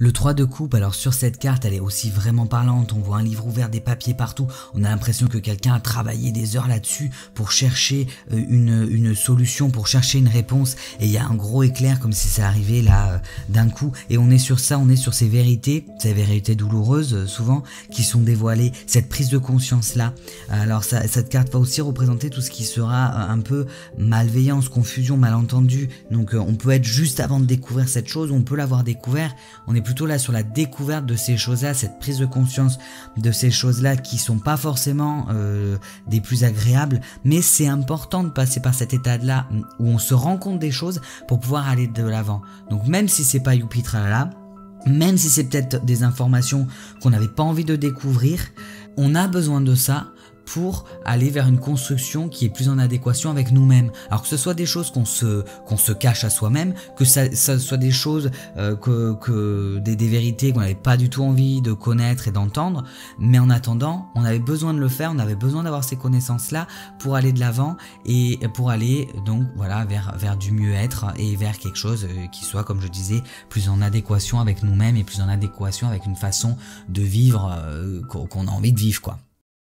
Le 3 de coupe, alors sur cette carte, elle est aussi vraiment parlante, on voit un livre ouvert, des papiers partout, on a l'impression que quelqu'un a travaillé des heures là-dessus pour chercher une solution, pour chercher une réponse, et il y a un gros éclair comme si ça arrivait là d'un coup, et on est sur ça, on est sur ces vérités douloureuses souvent, qui sont dévoilées, cette prise de conscience là. Alors cette carte va aussi représenter tout ce qui sera un peu malveillance, confusion, malentendu, donc on peut être juste avant de découvrir cette chose, on peut l'avoir découvert, on est plutôt là sur la découverte de ces choses-là, cette prise de conscience de ces choses-là qui sont pas forcément des plus agréables, mais c'est important de passer par cet état-là où on se rend compte des choses pour pouvoir aller de l'avant. Donc même si c'est pas youpi tralala, même si c'est peut-être des informations qu'on n'avait pas envie de découvrir, on a besoin de ça pour aller vers une construction qui est plus en adéquation avec nous-mêmes. Alors que ce soit des choses qu'on se cache à soi-même, que ça soit des choses des vérités qu'on n'avait pas du tout envie de connaître et d'entendre, mais en attendant, on avait besoin de le faire, on avait besoin d'avoir ces connaissances-là pour aller de l'avant et pour aller donc voilà vers du mieux-être et vers quelque chose qui soit, comme je disais, plus en adéquation avec nous-mêmes et plus en adéquation avec une façon de vivre qu'on a envie de vivre, quoi.